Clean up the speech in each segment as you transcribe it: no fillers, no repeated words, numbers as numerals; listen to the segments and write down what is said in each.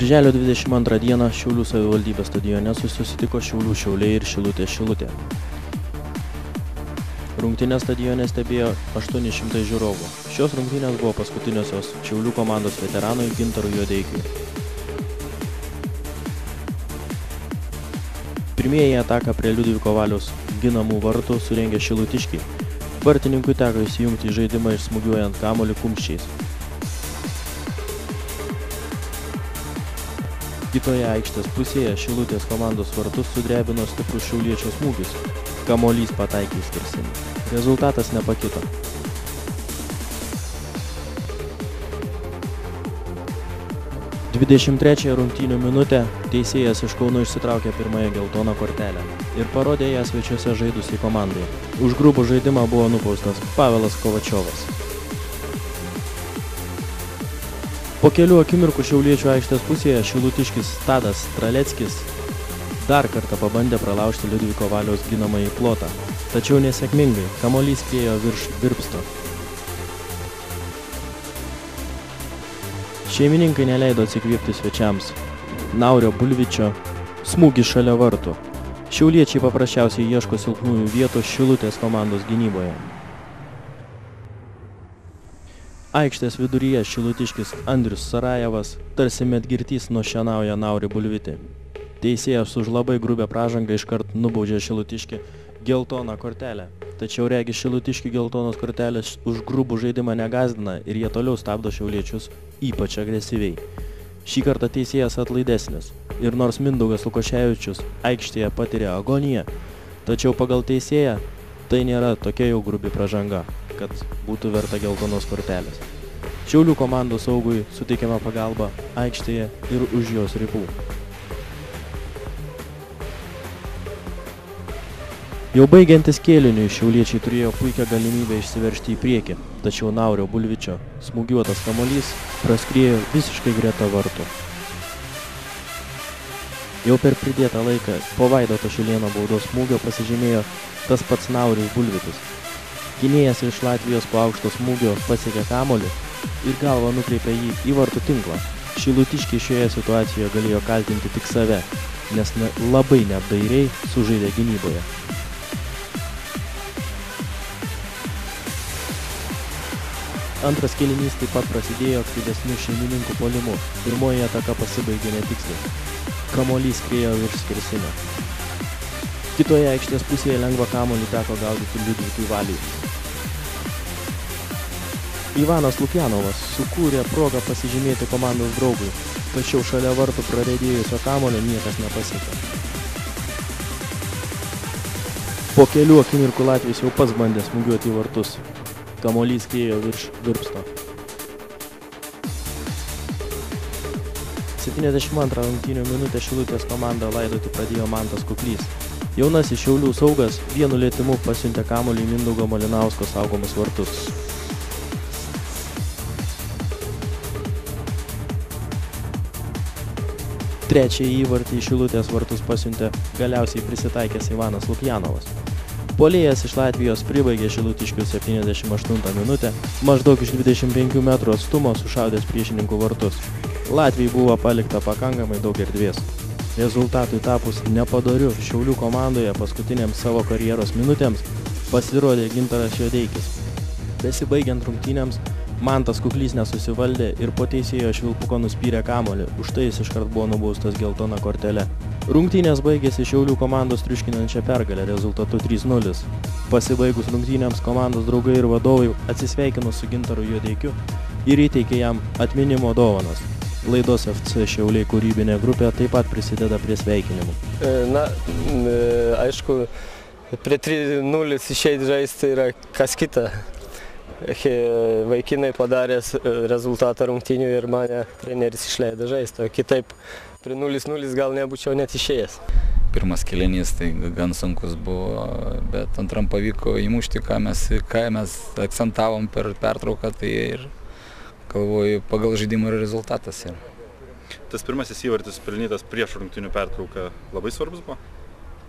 Birželio 22 dieną Šiaulių savivaldybės stadione susitiko Šiaulių Šiauliai ir Šilutės Šilutė. Rungtynės stadione stebėjo 800 žiūrovų. Šios rungtynės buvo paskutiniosios Šiaulių komandos veteranui Gintarui Juodeikiui. Pirmieji ataką prie Liudviko Valiaus ginamų vartų surengė šilutiškiai. Vartininkui teko įsijungti į žaidimą išsmūgiuojant kamuolį kumščiais. Kitoje aikštės pusėje Šilutės komandos vartus sudrebino stiprus šiauliečio smūgis. Kamuolys pataikė į skersinį. Rezultatas nepakito. (23) rungtynių minutę teisėjas iš Kauno išsitraukė pirmąją geltoną kortelę ir parodė ją svečiuose žaidusiai komandai. Už grubų žaidimą buvo nubaustas Pavelas Kovačiovas. Po kelių akimirkų šiauliečių aikštės pusėje šilutiškis Tadas Straleckis dar kartą pabandė pralaužti Liudviko Valiaus ginamąjį plotą, tačiau nesėkmingai, kamuolys skriejo virš virpsto. Šeimininkai neleido atsikvėpti svečiams. Naurio Bulvičio smūgis šalia vartų. Šiauliečiai paprasčiausiai ieško silpnųjų vietų Šilutės komandos gynyboje. Aikštės viduryje šilutiškis Andrius Sarajevas tarsi medgirtys nušienauja Naurį Bulvitį. Teisėjas už labai grubę pražangą iškart nubaudžia šilutiškį geltoną kortelę. Tačiau regi šilutiškių geltonos kortelės už grubų žaidimą negazdina ir jie toliau stabdo šiauliečius ypač agresyviai. Šį kartą teisėjas atlaidesnis ir nors Mindaugas Lukoševičius aikštėje patiria agoniją, tačiau pagal teisėją tai nėra tokia jau grubi pražanga, kad būtų verta geltonos kortelės. Šiaulių komandos saugui suteikiama pagalba aikštėje ir už jos ribų. Jau baigiantis kėliniui šiauliečiai turėjo puikią galimybę išsiveržti į priekį, tačiau Naurio Bulvičio smūgiuotas kamuolys praskriejo visiškai greta vartų. Jau per pridėtą laiką po Vaidoto Šilėno baudos smūgio pasižymėjo tas pats Nauris Bulvitis. Gynėjas iš Latvijos po aukšto smūgio pasiekė kamuolį ir galva nukreipė jį į vartų tinklą. Šilutiškiai šioje situacijoje galėjo kaltinti tik save, nes labai neapdairiai sužaidė gynyboje. Antras kėlinys taip pat prasidėjo aktyvesnių šeimininkų puolimu. Pirmoji ataka pasibaigė netiksliai. Kamuolys skriejo virš skersinio. Kitoje aikštės pusėje lengvą kamuolį teko gaudyti Liudvikui Valiui. Ivanas Lukjanovas sukūrė progą pasižymėti komandos draugui, tačiau šalia vartų praredėjusio kamuolio niekas nepasiekė. Po kelių akimirkų Latvijos jau pats bandė smūgiuoti į vartus. Kamuolys skriejo virš virpsto. 72 rungtynių minutę Šilutės komandą laidoti pradėjo Mantas Kuklys. Jaunasis Šiaulių saugas vienu lietimu pasiuntė kamuolį į Mindaugo Malinausko saugomus vartus. Trečiąjį įvartį į Šilutės vartus pasiuntė galiausiai prisitaikęs Ivanas Lukjanovas. Puolėjas iš Latvijos pribaigė šilutiškių 78 minutę, maždaug iš 25 metrų atstumo sušaudęs priešininkų vartus. Latvijai buvo palikta pakankamai daug erdvės. Rezultatui tapus nepadoriu Šiaulių komandoje paskutinėms savo karjeros minutėms pasirodė Gintaras Juodeikis. Besibaigiant rungtynėms, Mantas Kuklys nesusivaldė ir po teisėjo švilpuko nuspyrė kamuolį, už tai jis iškart buvo nubaustas geltona kortele. Rungtynės baigėsi Šiaulių komandos triuškinančia pergalė rezultatu 3-0. Pasibaigus rungtynėms komandos draugai ir vadovai atsisveikino su Gintaru Juodeikiu ir įteikė jam atminimo dovanas. Laidos FC Šiauliai kūrybinė grupė taip pat prisideda prie sveikinimų. Aišku, prie 3-0 išeiti žaisti yra kas kita. Vaikinai padarės rezultatą rungtynių ir mane treneris išleido žaisti, o kitaip prie 0-0 gal nebūčiau net išėjęs. Pirmas kėlinys tai gan sunkus buvo, bet antram pavyko įmušti, ką mes akcentavom per pertrauką, tai ir galvoju, pagal žaidimą yra rezultatas. Tas pirmasis įvartis pelnytas prieš rungtynių pertrauką labai svarbus buvo?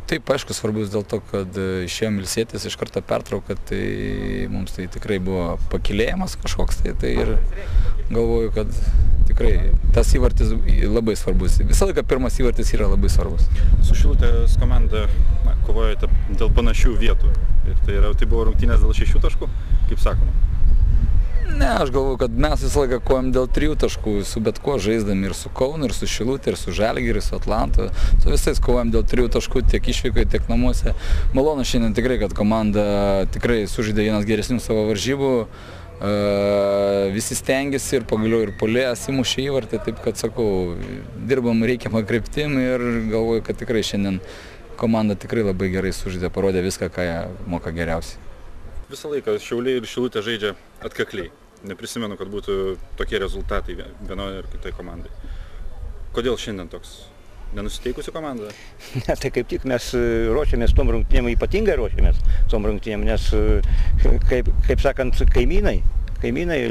Taip, aišku, svarbus dėl to, kad išėjom ilsėtis iš karto pertrauką, tai mums tai tikrai buvo pakilėjimas kažkoks, tai ir galvoju, kad tikrai tas įvartis labai svarbus. Visą laiką pirmas įvartis yra labai svarbus. Su Šilutės komanda kovojate dėl panašių vietų. Ir tai buvo rungtynės dėl 6 taškų, kaip sakoma. Ne, aš galvoju, kad mes visą laiką kovojam dėl 3 taškų, su bet kuo žaisdami ir su Kaunu, ir su Šilute, ir su Žalgiriu, ir su Atlantu. Su visais kovojam dėl 3 taškų tiek išvykoje, tiek namuose. Malonu šiandien tikrai, kad komanda tikrai sužaidė vienas geresnių savo varžybų. Visi stengiasi ir pagaliau ir puolėjas įmušė įvartį, taip kad sakau, dirbam reikiamą kryptim ir galvoju, kad tikrai šiandien komanda tikrai labai gerai sužaidė, parodė viską, ką jie moka geriausiai. Visą laiką Šiauliai ir Šilutė žaidžia atkakliai. Neprisimenu, kad būtų tokie rezultatai vienoje ir kitai komandai. Kodėl šiandien toks nenusiteikusi komanda? Ne, tai kaip tik mes ruošiamės tom rungtynėm, ypatingai ruošiamės tom rungtynėm, nes, kaip sakant, kaimynai,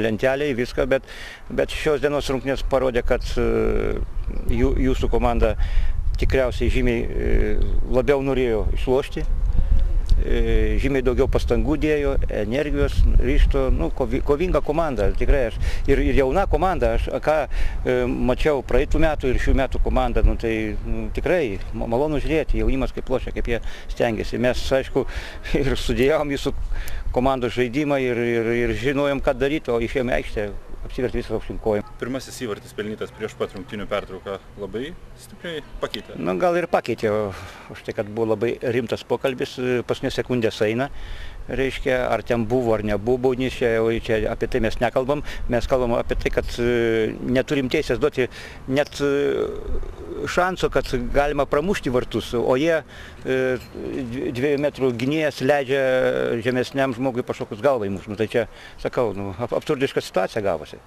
lenteliai, viską, bet šios dienos rungtynės parodė, kad jūsų komanda tikriausiai žymiai labiau norėjo išlošti. Žymiai daugiau pastangų dėjo, energijos, ryžto, kovinga komanda, tikrai aš. Ir jauna komanda, aš ką mačiau praeitų metų ir šių metų komandą, tai tikrai malonu žiūrėti, jaunimas kaip lošia, kaip jie stengiasi. Mes, aišku, ir studijavome jūsų komandos žaidimą ir žinojom, ką daryti, o išėjome aikštę. Apsiverti visą aukštyn kojom. Pirmasis įvartis pelnytas prieš pat rungtynių pertrauką labai stipriai pakeitė. Gal ir pakeitė, už tai, kad buvo labai rimtas pokalbis, paskutinės sekundės eina. Reiškia, ar ten buvo ar nebuvo baudinys, čia apie tai mes nekalbam. Mes kalbam apie tai, kad neturim teisės duoti net šanso, kad galima pramušti vartus, o jie 2 metrų gynėjas leidžia žemesniam žmogui pašokus galvą įmušti. Tai čia, sakau, absurdiška situacija gavosi.